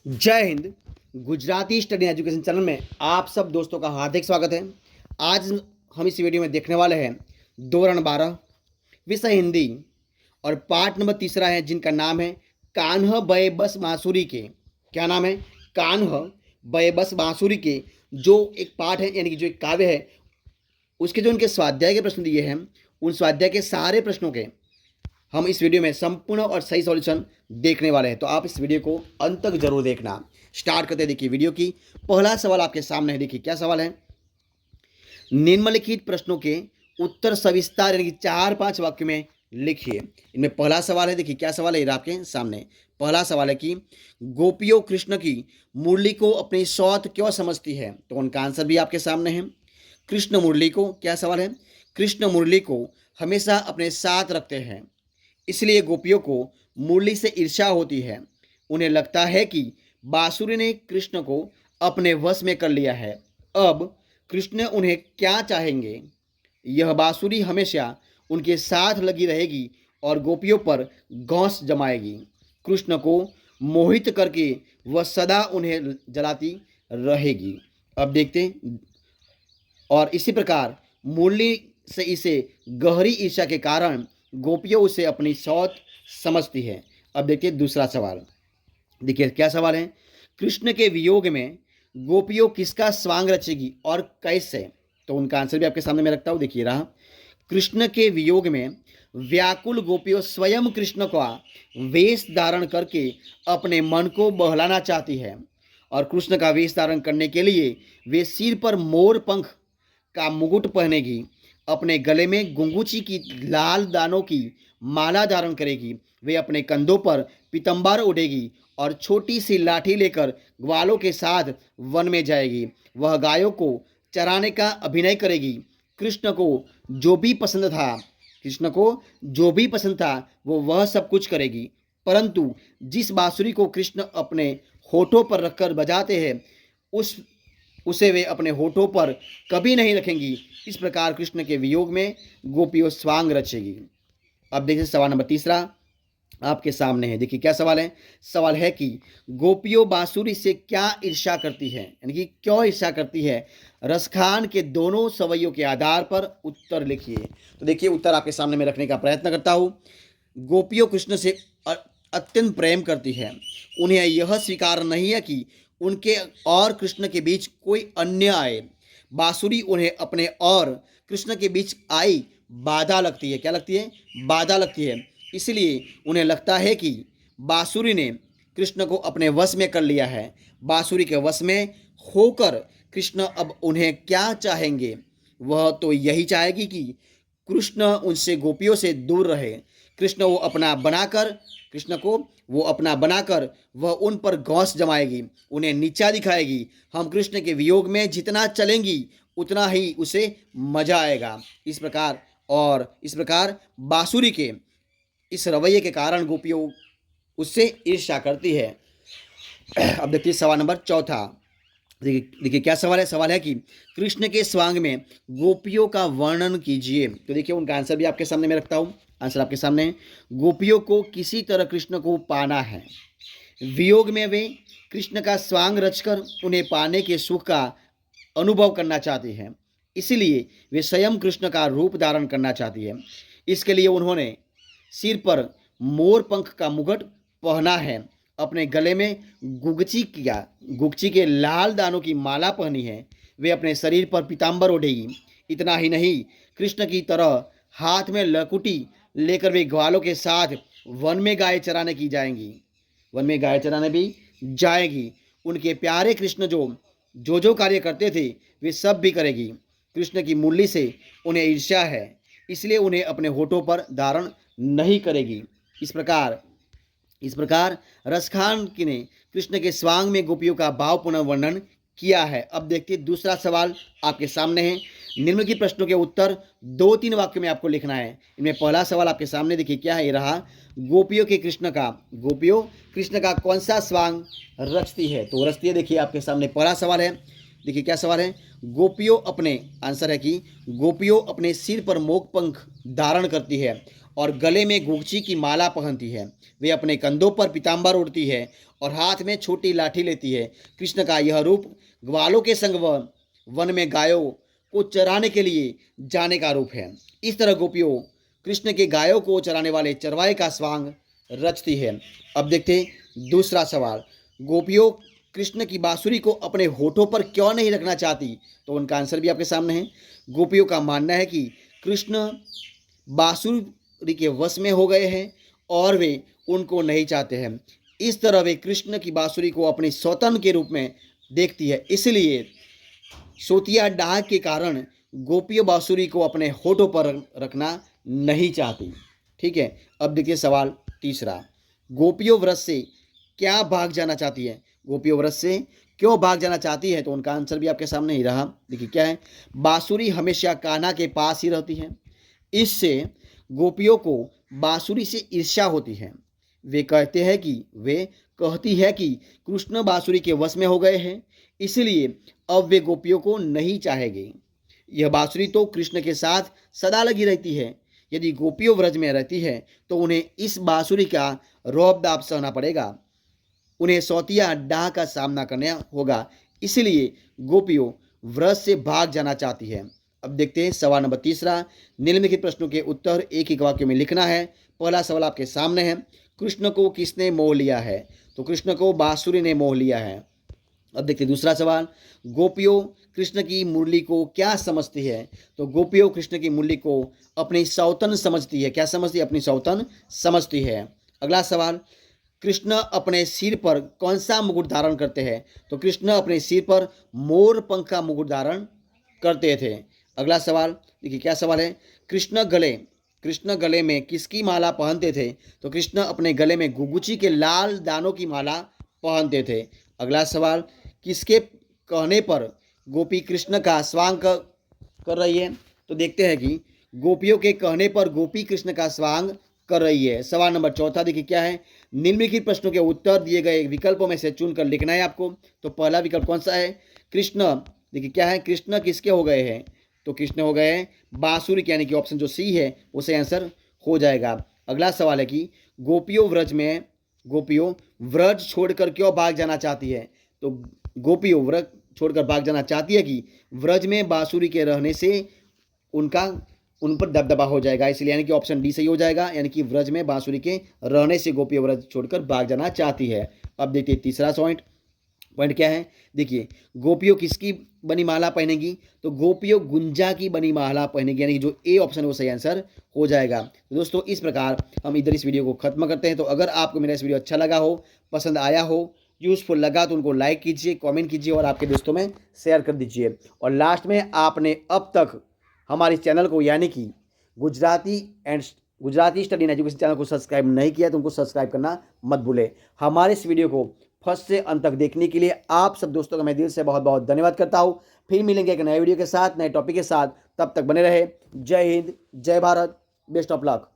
जय Hind. Gujarati study education channel में आप सब दोस्तों का हार्दिक स्वागत है। आज हम इस वीडियो में देखने वाले हैं धोरण 12 विषय हिंदी और पाठ नंबर 3 है, जिनका नाम है कान्ह बय बस बांसुरी के। क्या नाम है? कान्ह बय बस बांसुरी के। जो एक पाठ है, यानी कि जो एक काव्य है, उसके जो उनके स्वाध्याय के प्रश्न दिए हैं, उन स्वाध्याय के सारे प्रश्नों के हम इस वीडियो में संपूर्ण और सही सॉल्यूशन देखने वाले हैं। तो आप इस वीडियो को अंत तक जरूर देखना। स्टार्ट करते देखिए वीडियो की। पहला सवाल आपके सामने है, देखिए क्या सवाल है। निम्नलिखित प्रश्नों के उत्तर सविस्तार यानी कि 4-5 वाक्य में लिखिए। इनमें पहला सवाल है, देखिए क्या सवाल है, ये आपके सामने। पहला सवाल है कि गोपियों कृष्ण की मुरली को अपनी सौत क्यों समझती है? तो उनका आंसर भी आपके सामने है। कृष्ण मुरली को, क्या सवाल है, कृष्ण मुरली को हमेशा अपने साथ रखते हैं, इसलिए गोपियों को मुरली से ईर्ष्या होती है। उन्हें लगता है कि बांसुरी ने कृष्ण को अपने वश में कर लिया है। अब कृष्ण उन्हें क्या चाहेंगे? यह बांसुरी हमेशा उनके साथ लगी रहेगी और गोपियों पर गौस जमाएगी। कृष्ण को मोहित करके वह सदा उन्हें जलाती रहेगी। अब देखते हैं। और इसी प्रकार मुरली से इसे गहरी ईर्ष्या के कारण गोपियों उसे अपनी सौत समझती है। अब देखिए दूसरा सवाल। देखिए क्या सवाल है। कृष्ण के वियोग में गोपियों किसका स्वांग रचेगी और कैसे? तो उनका आंसर भी आपके सामने मैं रखता हूँ। देखिए रहा, कृष्ण के वियोग में व्याकुल गोपियों स्वयं कृष्ण का वेश धारण करके अपने मन को बहलाना चाहती है, और कृष्ण का वेश धारण करने के लिए वे सिर पर मोर पंख का मुकुट पहनेगी, अपने गले में गुंगुची की लाल दानों की माला धारण करेगी, वे अपने कंधों पर पीतंबर उड़ेगी और छोटी सी लाठी लेकर ग्वालों के साथ वन में जाएगी। वह गायों को चराने का अभिनय करेगी। कृष्ण को जो भी पसंद था कृष्ण को जो भी पसंद था वो वह सब कुछ करेगी, परंतु जिस बांसुरी को कृष्ण अपने होठों पर रखकर बजाते हैं उसे वे अपने होठों पर कभी नहीं रखेंगी। इस प्रकार कृष्ण के वियोग में गोपियों स्वांग रचेगी। अब देखिए सवाल नंबर 3 आपके सामने है। देखिए क्या सवाल है। सवाल है कि गोपियों बांसुरी से क्या ईर्ष्या करती है, यानी कि क्यों ईर्ष्या करती है? रसखान के दोनों सवैयों के आधार पर उत्तर लिखिए। तो देखिए उत्तर आपके सामने मैं रखने का प्रयत्न करता हूँ। गोपियों कृष्ण से अत्यंत प्रेम करती है। उन्हें यह स्वीकार नहीं है कि उनके और कृष्ण के बीच कोई अन्य आए। बांसुरी उन्हें अपने और कृष्ण के बीच आई बाधा लगती है। क्या लगती है? बाधा लगती है। इसलिए उन्हें लगता है कि बांसुरी ने कृष्ण को अपने वश में कर लिया है। बांसुरी के वश में होकर कृष्ण अब उन्हें क्या चाहेंगे? वह तो यही चाहेगी कि कृष्ण उनसे गोपियों से दूर रहे। कृष्ण को वो अपना बनाकर वह उन पर गौस जमाएगी, उन्हें नीचा दिखाएगी। हम कृष्ण के वियोग में जितना चलेंगी उतना ही उसे मजा आएगा। इस प्रकार बांसुरी के इस रवैये के कारण गोपियों उससे ईर्ष्या करती है। अब देखिए सवाल नंबर 4। देखिए क्या सवाल है। सवाल है कि कृष्ण के स्वांग में गोपियों का वर्णन कीजिए। तो देखिए उनका आंसर भी आपके सामने मैं रखता हूँ। आंसर आपके सामने है। गोपियों को किसी तरह कृष्ण को पाना है। वियोग में वे कृष्ण का स्वांग रचकर उन्हें पाने के सुख का अनुभव करना चाहती हैं, इसलिए वे स्वयं कृष्ण का रूप धारण करना चाहती है। इसके लिए उन्होंने सिर पर मोर पंख का मुकुट पहना है, अपने गले में गुगची के लाल दानों की माला पहनी है, वे अपने शरीर पर पीताम्बर ओढ़ेगी। इतना ही नहीं, कृष्ण की तरह हाथ में लकुटी लेकर वे ग्वालों के साथ वन में गाय चराने भी जाएगी। उनके प्यारे कृष्ण जो कार्य करते थे वे सब भी करेगी। कृष्ण की मुरली से उन्हें ईर्ष्या है, इसलिए उन्हें अपने होठों पर धारण नहीं करेगी। इस प्रकार रसखान ने कृष्ण के स्वांग में गोपियों का भावपूर्ण वर्णन किया है। अब देखते दूसरा सवाल आपके सामने है। निम्नलिखित प्रश्नों के उत्तर 2-3 वाक्य में आपको लिखना है। इनमें पहला सवाल आपके सामने देखिए क्या है, ये रहा। गोपियों कृष्ण का कौन सा स्वांग रचती है? तो रचती है, देखिए आपके सामने पहला सवाल है। देखिए क्या सवाल है। गोपियों अपने सिर पर मोक पंख धारण करती है और गले में गुगची की माला पहनती है। वे अपने कंधों पर पीताम्बर ओढ़ती है और हाथ में छोटी लाठी लेती है। कृष्ण का यह रूप ग्वालों के संग वन में गायों को चराने के लिए जाने का रूप है। इस तरह गोपियों कृष्ण के गायों को चराने वाले चरवाहे का स्वांग रचती है। अब देखते हैं दूसरा सवाल, गोपियों कृष्ण की बांसुरी को अपने होठों पर क्यों नहीं रखना चाहती? तो उनका आंसर भी आपके सामने है। गोपियों का मानना है कि कृष्ण बांसुरी के वश में हो गए हैं और वे उनको नहीं चाहते हैं। इस तरह वे कृष्ण की बांसुरी को अपने सौतन के रूप में देखती है, इसलिए सोतिया डाह के कारण गोपियों बांसुरी को अपने होठों पर रखना नहीं चाहती। ठीक है, अब देखिए सवाल तीसरा, गोपियों व्रत से क्या भाग जाना चाहती है? गोपियों व्रत से क्यों भाग जाना चाहती है? तो उनका आंसर भी आपके सामने ही रहा। देखिए क्या है, बांसुरी हमेशा कान्हा के पास ही रहती है, इससे गोपियों को बांसुरी से ईर्ष्या होती है। वे कहती है कि कृष्ण बांसुरी के वश में हो गए हैं, इसलिए अब वे गोपियों को नहीं चाहेंगे। यह बांसुरी तो कृष्ण के साथ सदा लगी रहती है। यदि गोपियों व्रज में रहती है तो उन्हें इस बांसुरी का रौब-दाब सहना पड़ेगा, उन्हें सौतिया डाह का सामना करना होगा, इसलिए गोपियों व्रज से भाग जाना चाहती है। अब देखते हैं सवाल नंबर तीसरा, निम्नलिखित प्रश्नों के उत्तर एक ही वाक्य में लिखना है। पहला सवाल आपके सामने है, कृष्ण को किसने मोह लिया है? तो कृष्ण को बांसुरी ने मोह लिया है। अब देखते हैं दूसरा सवाल, गोपियों कृष्ण की मुरली को क्या समझती है? तो गोपियों कृष्ण की मुरली को अपनी सौतन समझती है। क्या समझती है? अपनी सौतन समझती है। अगला सवाल, कृष्ण अपने सिर पर कौन सा मुकुट धारण करते हैं? तो कृष्ण अपने सिर पर मोर पंख का मुकुट धारण करते थे। अगला सवाल देखिए क्या सवाल है, कृष्ण गले में किसकी माला पहनते थे? तो कृष्ण अपने गले में गुगुची के लाल दानों की माला पहनते थे। अगला सवाल, किसके कहने पर गोपी कृष्ण का स्वांग कर रही है? तो देखते हैं कि गोपियों के कहने पर गोपी कृष्ण का स्वांग कर रही है। सवाल नंबर चौथा देखिए क्या है, निम्नलिखित प्रश्नों के उत्तर दिए गए विकल्पों में से चुनकर लिखना है आपको। तो पहला विकल्प कौन सा है? कृष्ण, देखिए क्या है, कृष्ण किसके हो गए हैं? तो कृष्ण हो गए हैं बांसुरी के, यानी कि ऑप्शन जो सी है उसे आंसर हो जाएगा। अगला सवाल है कि गोपियों व्रज छोड़कर क्यों भाग जाना चाहती है? तो गोपियों व्रज छोड़कर भाग जाना चाहती है कि व्रज में बांसुरी के रहने से उन पर दबदबा हो जाएगा, इसलिए यानी कि ऑप्शन डी सही हो जाएगा, यानी कि व्रज में बांसुरी के रहने से गोपियों व्रज छोड़कर भाग जाना चाहती है। अब देखिए तीसरा पॉइंट क्या है, देखिए गोपियों किसकी बनी माला पहनेगी? तो गोपियों गुंजा की बनी माला पहनेगी, यानी कि जो ए ऑप्शन है वो सही आंसर हो जाएगा। तो दोस्तों इस प्रकार हम इधर इस वीडियो को खत्म करते हैं। तो अगर आपको मेरा इस वीडियो अच्छा लगा हो, पसंद आया हो, यूज़फुल लगा तो उनको लाइक कीजिए, कमेंट कीजिए और आपके दोस्तों में शेयर कर दीजिए। और लास्ट में आपने अब तक हमारे चैनल को यानी कि Gujarati study and education channel को सब्सक्राइब नहीं किया तो उनको सब्सक्राइब करना मत भूलें। हमारे इस वीडियो को फर्स्ट से अंत तक देखने के लिए आप सब दोस्तों का मैं दिल से बहुत बहुत धन्यवाद करता हूँ। फिर मिलेंगे एक नए वीडियो के साथ, नए टॉपिक के साथ, तब तक बने रहे। जय हिंद, जय भारत, बेस्ट ऑफ लक।